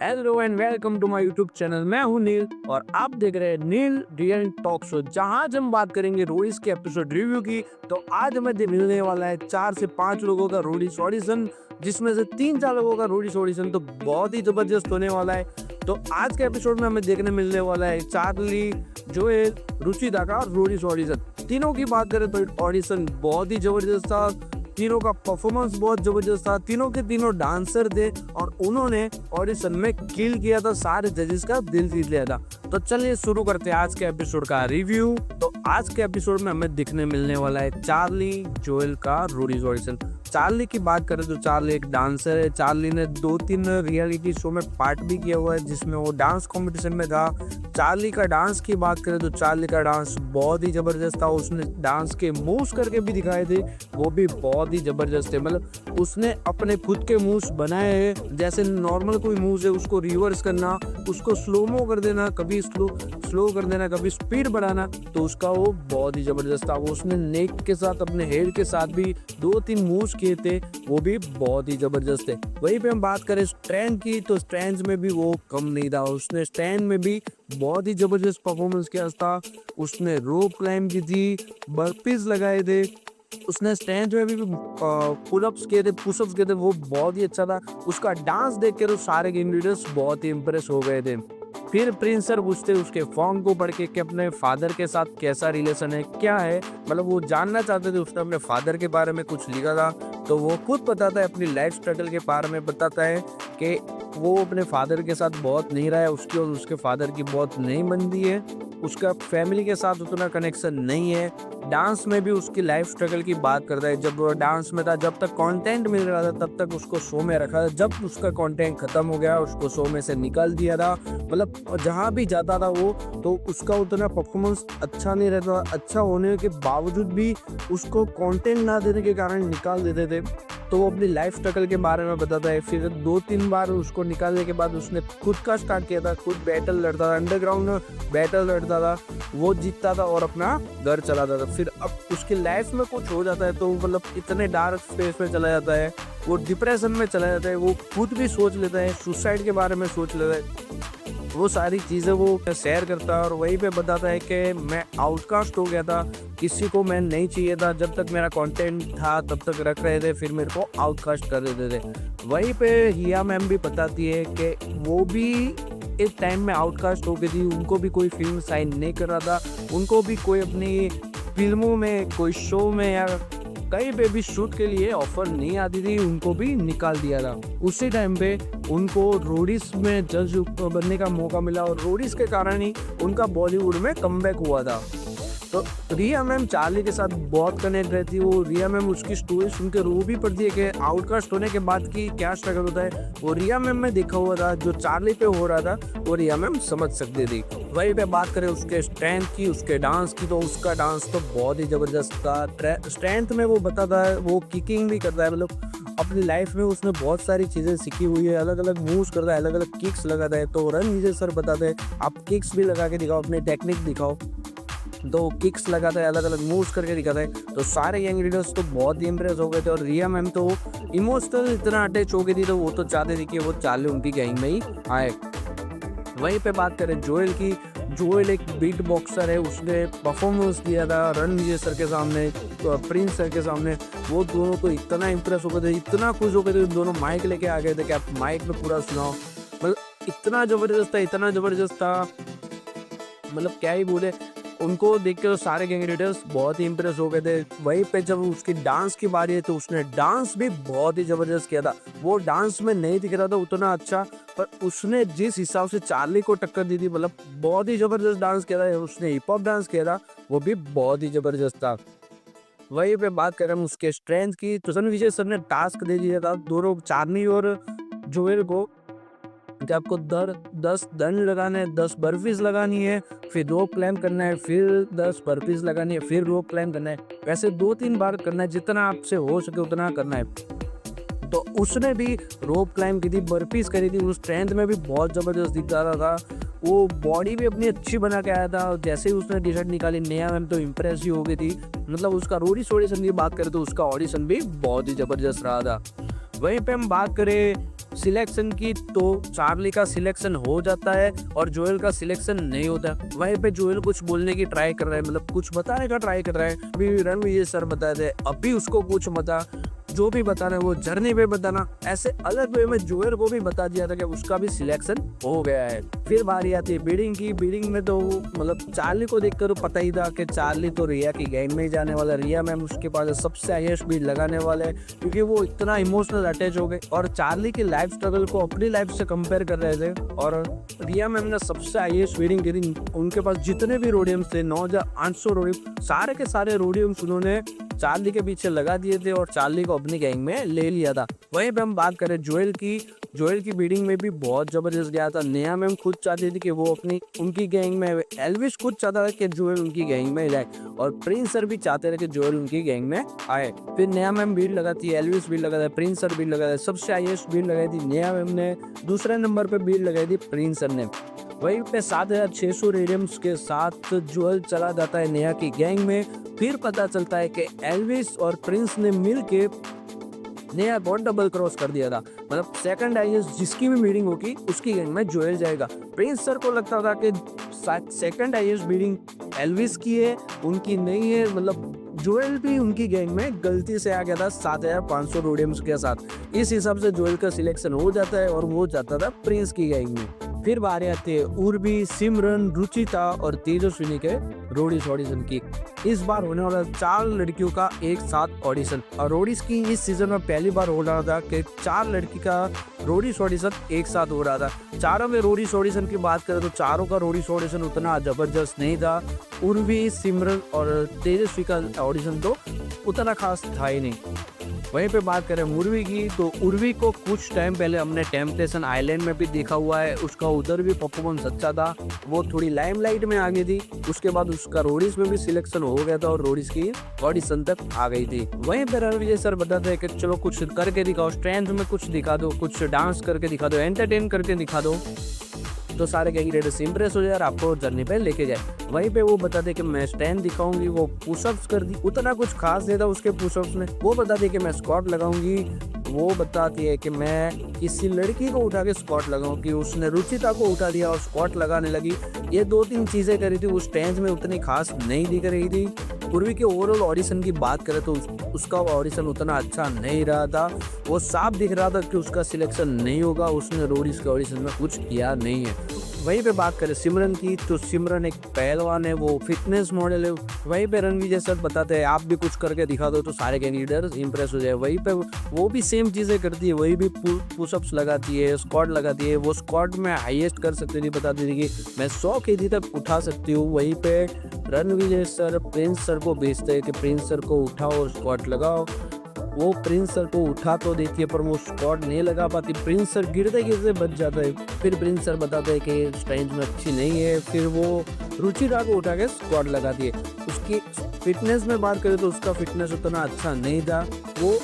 Hello and welcome to my YouTube channel. मैं हूं नील और आप देख रहे हैं नील रियल टॉक शो, जहां आज हम बात करेंगे रोडीज के एपिसोड रिव्यू की। तो आज हमें मिलने वाला है 4 से 5 लोगों का रोडीज ऑडिशन, जिसमें से 3-4 लोगों का रोडीज ऑडिशन तो बहुत ही जबरदस्त होने वाला है। तो आज के एपिसोड में हमें देखने मिलने वाला है चार्ली, जोएल, रुचिता का रोडीज ऑडिशन। तीनों की बात करें तो ऑडिशन बहुत ही जबरदस्त था। तीनों का परफॉर्मेंस बहुत जबरदस्त था। तीनों के तीनों डांसर थे और उन्होंने ऑडिशन में किल किया था, सारे जजेस का दिल जीत लिया था। तो चलिए शुरू करते हैं आज के एपिसोड का रिव्यू। तो आज के एपिसोड में हमें दिखने मिलने वाला है चार्ली, जोएल का रोडीज ऑडिशन। चार्ली की बात करें तो चार्ली एक डांसर है। चार्ली ने 2-3 रियलिटी शो में पार्ट भी किया हुआ है, जिसमें वो डांस कंपटीशन में था। चार्ली का डांस की बात करें तो चार्ली का डांस बहुत ही जबरदस्त था। उसने डांस के मूव्स करके भी दिखाए थे, वो भी बहुत ही जबरदस्त थे। मतलब उसने अपने खुद के मूव्स बनाए हैं। जैसे नॉर्मल कोई मूव्स है उसको रिवर्स करना, उसको स्लोमो कर देना, कभी स्लो कर देना, कभी स्पीड बढ़ाना, तो उसका वो बहुत ही जबरदस्त था। वो उसने नेक के साथ, अपने हेड के साथ भी 2-3 मूव्स किए थे, वो भी बहुत ही जबरदस्त थे। वहीं पे हम बात करें स्ट्रेंथ की, तो स्ट्रेंथ में भी वो कम नहीं था। उसने स्ट्रेंथ में भी बहुत ही जबरदस्त परफॉर्मेंस किया था। उसने रोप क्लाइंब की थी, बर्पीज लगाए थे, उसने स्टैंड में भी पुलअप्स किए थे, पुशअप्स किए थे, वो बहुत ही अच्छा था। उसका डांस देख के तो सारे गेम लीडर्स बहुत ही इम्प्रेस हो गए थे। फिर प्रिंस सर पूछते उसके फॉर्म को पढ़ के कि अपने फादर के साथ कैसा रिलेशन है, क्या है, मतलब वो जानना चाहते थे। उसने अपने फादर के बारे में कुछ लिखा था, तो वो खुद बताता है, अपनी लाइफ स्ट्रगल के बारे में बताता है कि वो अपने फादर के साथ बहुत नहीं रहा है, उसकी और उसके फादर की बहुत नहीं बनती है, उसका फैमिली के साथ उतना कनेक्शन नहीं है। डांस में भी उसकी लाइफ स्ट्रगल की बात करता है। जब वो डांस में था, जब तक कंटेंट मिल रहा था तब तक उसको शो में रखा था। जब उसका कंटेंट खत्म हो गया, उसको शो में से निकाल दिया था। मतलब जहाँ भी जाता था वो, तो उसका उतना परफॉर्मेंस अच्छा नहीं रहता। अच्छा होने के बावजूद भी उसको कंटेंट ना देने के कारण निकाल देते थे। तो वो अपनी लाइफ स्ट्रगल के बारे में बताता है। फिर 2-3 बार उसको निकालने के बाद उसने खुद का स्टार्ट किया था, खुद बैटल लड़ता था, अंडरग्राउंड बैटल लड़ता था, वो जीतता था और अपना घर चलाता था। फिर अब उसकी लाइफ में कुछ हो जाता है तो मतलब इतने डार्क स्पेस में चला जाता है, वो डिप्रेशन में चला जाता है, वो खुद भी सोच लेता है, सुसाइड के बारे में सोच लेता है। वो सारी चीज़ें वो शेयर करता है और वहीं पे बताता है कि मैं आउटकास्ट हो गया था, किसी को मैं नहीं चाहिए था, जब तक मेरा कंटेंट था तब तक रख रहे थे, फिर मेरे को आउटकास्ट कर देते थे। वहीं पे हिया मैम भी बताती है कि वो भी एक टाइम में आउटकास्ट हो गई थी, उनको भी कोई फिल्म साइन नहीं कर रहा था, उनको भी कोई अपनी फिल्मों में, कोई शो में या कहीं पे भी शूट के लिए ऑफर नहीं आती थी, उनको भी निकाल दिया था। उसी टाइम पे उनको रोडीज में जज बनने का मौका मिला और रोडीज के कारण ही उनका बॉलीवुड में कमबैक हुआ था। तो रिया मैम चार्ली के साथ बहुत कनेक्ट रहती है। वो रिया मैम उसकी स्टोरी सुन के रो भी पड़ती है कि आउटकास्ट होने के बाद की क्या स्ट्रगल होता है। वो रिया मैम में देखा हुआ था, जो चार्ली पे हो रहा था वो रिया मैम समझ सकती थी। वहीं पे बात करें उसके स्ट्रेंथ की, उसके डांस की, तो उसका डांस तो बहुत ही जबरदस्त था। स्ट्रेंथ में वो बताता है, वो किकिंग भी करता है, मतलब अपनी लाइफ में उसने बहुत सारी चीज़ें सीखी हुई है, अलग अलग मूव्स करता है, अलग अलग किक्स लगाता है। तो रन विजय सर बताते हैं आप किक्स भी लगा के दिखाओ, अपनी टेक्निक दिखाओ। तो किक्स लगाता है, अलग अलग मूव्स करके दिखाता है। तो सारे यंग लीडर्स तो बहुत ही इम्प्रेस हो गए थे और रिया मैम तो इमोशनल इतना अटैच हो गई थी, तो वो तो चाहते थे कि वो चार्ली उनकी गैंग में ही आए। वहीं पे बात करें जोएल की, जोएल एक बीट बॉक्सर है, उसने परफॉर्मेंस दिया था रणविजय सर के सामने, प्रिंस सर के सामने। वो दोनों तो इतना इम्प्रेस हो गए थे, इतना खुश हो गए थे, दोनों माइक लेके आ गए थे कि आप माइक में पूरा सुनाओ। मतलब इतना जबरदस्त था, इतना जबरदस्त था, मतलब क्या ही बोले। उनको देख के तो सारे गैंग लीडर्स बहुत ही इम्प्रेस हो गए थे। वहीं पे जब उसकी डांस की बारी है तो उसने डांस भी बहुत ही जबरदस्त किया था। वो डांस में नहीं दिख रहा था उतना अच्छा, पर उसने जिस हिसाब से चार्ली को टक्कर दी थी, मतलब बहुत ही जबरदस्त डांस किया था। उसने हिप हॉप डांस किया था, वो भी बहुत ही जबरदस्त था। वहीं पे बात करें हम उसके स्ट्रेंथ की, तो रणविजय सर ने टास्क दे दिया था दोनों चार्ली और जोएल को कि आपको 10 दंड लगाने हैं, 10 बर्फीज लगानी है, फिर रोप क्लाइंब करना है, फिर 10 बर्फीज लगानी है, फिर रोप क्लाइंब करना है। वैसे 2-3 बार करना है, जितना आपसे हो सके उतना करना है। तो उसने भी रोप क्लाइंब की थी, बर्फीज करी थी, उस स्ट्रेंथ में भी बहुत जबरदस्त दिख रहा था। वो बॉडी भी अपनी अच्छी बना के आया था। जैसे ही उसने टी शर्ट निकाली, नया मैम तो इम्प्रेस ही हो गई थी। मतलब उसका रोडीज ऑडिशन की बात करें तो उसका ऑडिशन भी बहुत ही जबरदस्त रहा था। वहीं पे हम बात करें सिलेक्शन की तो चार्ली का सिलेक्शन हो जाता है और जोएल का सिलेक्शन नहीं होता। वहीं पे जोएल कुछ बोलने की ट्राई कर रहा है, मतलब कुछ बताने का ट्राई कर रहा है। अभी रणवीर सर बताए थे, अभी उसको कुछ बता, जो भी बताना है वो जर्नी पे बताना। ऐसे अलग वे में जोएल को भी बता दिया था कि उसका भी सिलेक्शन हो गया है। फिर बारी आती है बीडिंग की। बीडिंग में तो मतलब चार्ली को देखकर तो पता ही था कि चार्ली तो रिया की गैंग में ही जाने वाला। रिया मैम उसके पास सबसे हाईएस्ट बीड लगाने वाले हैं, क्योंकि वो इतना इमोशनल अटैच हो गए और चार्ली की लाइफ स्ट्रगल को अपनी लाइफ से कंपेयर कर रहे थे। और रिया मैम ने सबसे हाईएस्ट बीडिंग दी। उनके पास जितने भी रोडियम्स थे 9800 रोडियम, सारे के सारे रोडियम्स उन्होंने चार्ली के पीछे लगा दिए थे और चार्ली को अपनी गैंग में ले लिया था। वहीं पे हम बात करें जोएल की। जोएल की बीडिंग में भी बहुत जबरदस्त गया था। नेहा मैम खुद चाहती थी कि वो अपनी उनकी गैंग में, एल्विस खुद चाहता था कि जोएल उनकी गैंग में जाए और प्रिंस सर भी चाहते थे कि जोएल उनकी गैंग में आए। फिर नेहा मैम बीड लगाती है, एल्विस बीड लगाता है, प्रिंस सर बीड लगाता है। सबसे हाईएस्ट बीड लगाई थी नेहा मैम ने, दूसरे नंबर पे बीड लगाई थी प्रिंस सर ने। वहीं पे 7600 रेडियम्स के साथ जोएल चला जाता है नेहा की गैंग में। फिर पता चलता है कि एल्विस और प्रिंस ने मिलके नेहा को डबल क्रॉस कर दिया था। मतलब सेकंड हाईएस्ट जिसकी भी मीटिंग होगी उसकी गैंग में जोएल जाएगा। प्रिंस सर को लगता था कि सेकंड हाईएस्ट मीटिंग एल्विस की है, उनकी नहीं है। मतलब जोएल भी उनकी गैंग में गलती से आ गया था 7500 रोडियम्स के साथ। इस हिसाब से जोएल का सिलेक्शन हो जाता है और वो जाता था प्रिंस की गैंग में। फिर बारी आती है उर्वी, सिमरन, रुचिता और तेजस्विनी के रोडीज ऑडिशन की। इस बार होने वाला 4 लड़कियों का एक साथ ऑडिशन। और रोडीज की इस सीजन में पहली बार हो रहा था कि 4 लड़की का रोडीज ऑडिशन एक साथ हो रहा था। चारों में रोडीज ऑडिशन की बात करें तो चारों का रोडीज ऑडिशन उतना जबरदस्त नहीं था। उर्वी, सिमरन और तेजस्वी का ऑडिशन तो उतना खास था ही नहीं। वहीं पे बात करें उर्वी की, तो उर्वी को कुछ टाइम पहले हमने टेम्पटेशन आइलैंड में भी देखा हुआ है। उसका उधर भी परफॉर्मेंस अच्छा था, वो थोड़ी लाइमलाइट में आ गई थी। उसके बाद उसका रोडीज में भी सिलेक्शन हो गया था और रोडीज की ऑडिशन तक आ गई थी। वहीं पर रणविजय सर बताते हैं कि चलो कुछ करके दिखाओ, स्ट्रेंथ में कुछ दिखा दो, कुछ डांस करके दिखा दो, एंटरटेन करके दिखा दो, तो सारे कैंडिडेट्स इंप्रेस हो जाए और आपको जर्नी पे लेके जाए। वहीं पे वो बताते कि मैं स्टैंड दिखाऊंगी, वो पुशअप्स कर दी, उतना कुछ खास नहीं था उसके पुशअप्स में। वो बताती है कि मैं स्क्वाट लगाऊंगी, वो बताती है कि मैं किसी लड़की को उठा के स्क्वाट लगाऊंगी, उसने रुचिता को उठा दिया और स्क्वाट लगाने लगी। ये 2-3 चीजें करी थी, उस स्टेज में उतनी खास नहीं दिख रही थी। पूर्वी के ओवरऑल ऑडिशन की बात करें तो उसका ऑडिशन उतना अच्छा नहीं रहा था। वो साफ दिख रहा था कि उसका सिलेक्शन नहीं होगा, उसने रोडीज के ऑडिशन में कुछ किया नहीं है। वहीं पे बात करें सिमरन की, तो सिमरन एक पहलवान है, वो फिटनेस मॉडल है। वहीं पे रणविजय सर बताते हैं आप भी कुछ करके दिखा दो तो सारे कैंडिडेट्स इंप्रेस हो जाए। वहीं पे वो भी सेम चीज़ें करती है, वही भी पुशअप्स लगाती है, स्क्वाट लगाती है। वो स्क्वाट में हाईएस्ट कर सकती थी, बताती थी कि मैं 100 kg तक उठा सकती हूँ। वहीं पे रणविजय सर प्रिंस सर को भेजते हैं कि प्रिंस सर को उठाओ और स्क्वाट लगाओ। वो प्रिंस सर को उठा तो देती है पर वो स्क्वाट नहीं लगा पाती। प्रिंस सर गिरते गिरते बच जाता है। फिर प्रिंस सर बताते हैं कि स्ट्रेंथ में अच्छी नहीं है। फिर वो रुचिता को उठा के स्क्वाट लगाती है। उसकी फिटनेस में बात करें तो उसका फिटनेस उतना अच्छा नहीं था। वो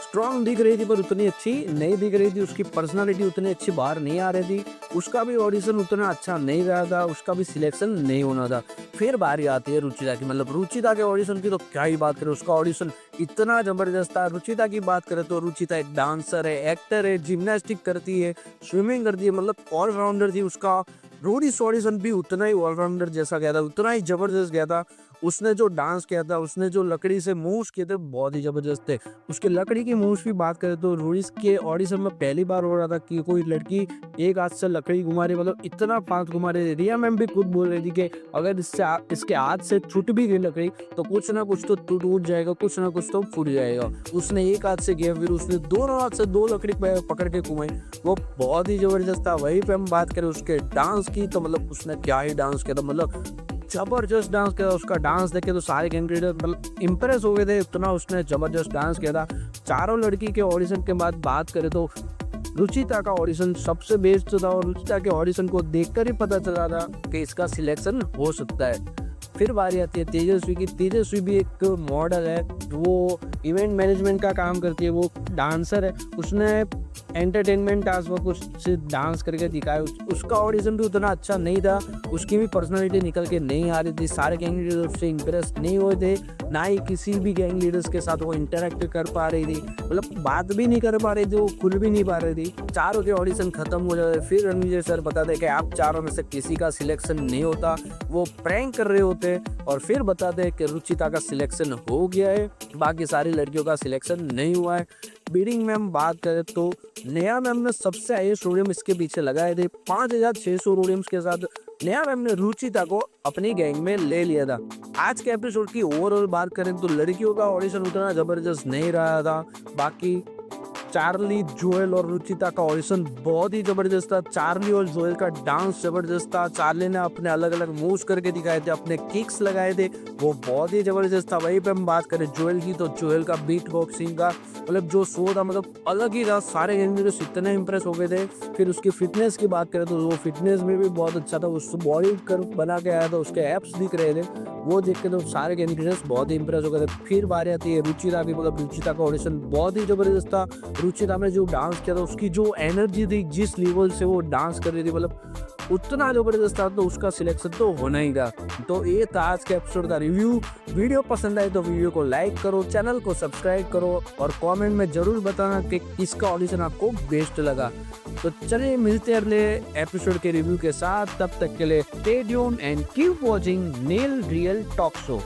स्ट्रॉन्ग दिख रही थी पर उतनी अच्छी नहीं दिख रही थी। उसकी पर्सनालिटी उतनी अच्छी बाहर नहीं आ रही थी। उसका भी ऑडिशन उतना अच्छा नहीं रहा था, उसका भी सिलेक्शन नहीं होना था। फिर बारी आती है रुचिता की। मतलब रुचिता के ऑडिशन की तो क्या ही बात करें, उसका ऑडिशन इतना जबरदस्त था। रुचिता की बात करें तो रुचिता एक डांसर है, एक्टर है, जिम्नास्टिक करती है, स्विमिंग करती है, मतलब ऑलराउंडर थी। उसका रोडीज ऑडिशन भी उतना ही ऑलराउंडर जैसा गया था, उतना ही जबरदस्त गया था। उसने जो डांस किया था, उसने जो लकड़ी से मूव्स किए थे बहुत ही जबरदस्त थे। उसके लकड़ी की मूव्स की बात करें तो रोडीज के ऑडिशन में पहली बार हो रहा था कि कोई लड़की एक हाथ से लकड़ी घुमा रही, मतलब इतना फास्ट घुमा रही। रिया मैम भी खुद बोल रही थी कि अगर इसके हाथ से छूट भी गई लकड़ी तो कुछ ना कुछ तो टूट जाएगा, कुछ ना कुछ तो फूट जाएगा। उसने एक हाथ से किया, फिर उसने दोनों हाथ से 2 लकड़ी पकड़ के घुमाई, वो बहुत ही जबरदस्त था। वहीं पे हम बात करें उसके डांस की, तो मतलब उसने क्या ही डांस किया था, मतलब जबरदस्त डांस किया। उसका डांस देखे तो सारे कैंडिडेट मतलब इम्प्रेस हो गए थे, इतना उसने जबरदस्त डांस किया था। चारों लड़की के ऑडिशन के बाद बात करें तो रुचिता का ऑडिशन सबसे बेस्ट था और रुचिता के ऑडिशन को देखकर ही पता चला था कि इसका सिलेक्शन हो सकता है। फिर बारी आती है तेजस्वी की। तेजस्वी भी एक मॉडल है, वो इवेंट मैनेजमेंट का काम करती है, वो डांसर है। उसने एंटरटेनमेंट टास्क वो कुछ डांस करके दिखाया, उसका ऑडिशन भी उतना अच्छा नहीं था, उसकी भी पर्सनालिटी निकल के नहीं आ रही थी, सारे गैंग लीडर उससे इंप्रेस नहीं हुए थे, ना ही किसी भी गैंग लीडर्स के साथ वो इंटरेक्ट कर पा रही थी, मतलब बात भी नहीं कर पा रही थी, वो खुल भी नहीं पा रही थी। चारों के ऑडिशन खत्म हो जाते, फिर रणविजय सर बताते कि आप चारों में से किसी का सिलेक्शन नहीं होता, वो प्रैंक कर रहे होते, और फिर बताते हैं कि रुचिता का सिलेक्शन हो गया है, बाकी सारी लड़कियों का सिलेक्शन नहीं हुआ है। बिडिंग में हम बात करें तो नेहा मैम ने सबसे हाईएस्ट रोडियम इसके पीछे लगाए थे, 5,600 रोडियम्स के साथ नेहा मैम ने रुचिता को अपनी गैंग में ले लिया था। आज के एपिसोड की ओवरऑल बात करें तो लड़कियों का ऑडिशन उतना जबरदस्त नहीं रहा था, बाकी चार्ली, जोएल और रुचिता का ऑडिशन बहुत ही जबरदस्त था। चार्ली और जोएल का डांस जबरदस्त था, चार्ली ने अपने अलग अलग मूव्स करके दिखाए थे, अपने किक्स लगाए थे, वो बहुत ही जबरदस्त था। वहीं पे हम बात करें जोएल की तो जोएल का बीट बॉक्सिंग का मतलब जो शो था मतलब अलग ही था, सारे गैंगस्टर्स इतने इंप्रेस हो गए थे। फिर उसकी फिटनेस की बात करें तो वो फिटनेस में भी बहुत अच्छा था, उस बॉडी कर बना के आया था, उसके एप्स दिख रहे थे, वो देख के तो सारे गैंगस्टर्स बहुत ही इंप्रेस हो गए थे। फिर बारी आती है रुचिता की, मतलब रुचिता का ऑडिशन बहुत ही जबरदस्त था। रुचिता ने जो डांस किया था, उसकी जो एनर्जी थी, जिस लेवल से वो डांस कर रही थी, मतलब उतना जबरदस्त था, तो उसका सिलेक्शन तो होना ही था। तो ये था आज के एपिसोड का रिव्यू। वीडियो पसंद आए तो वीडियो को लाइक करो, चैनल को सब्सक्राइब करो और कमेंट में जरूर बताना कि किसका ऑडिशन आपको बेस्ट लगा। तो चलिए मिलते हैं अगले एपिसोड के रिव्यू के साथ, तब तक के लिए stay tuned and keep watching Neel real talk show.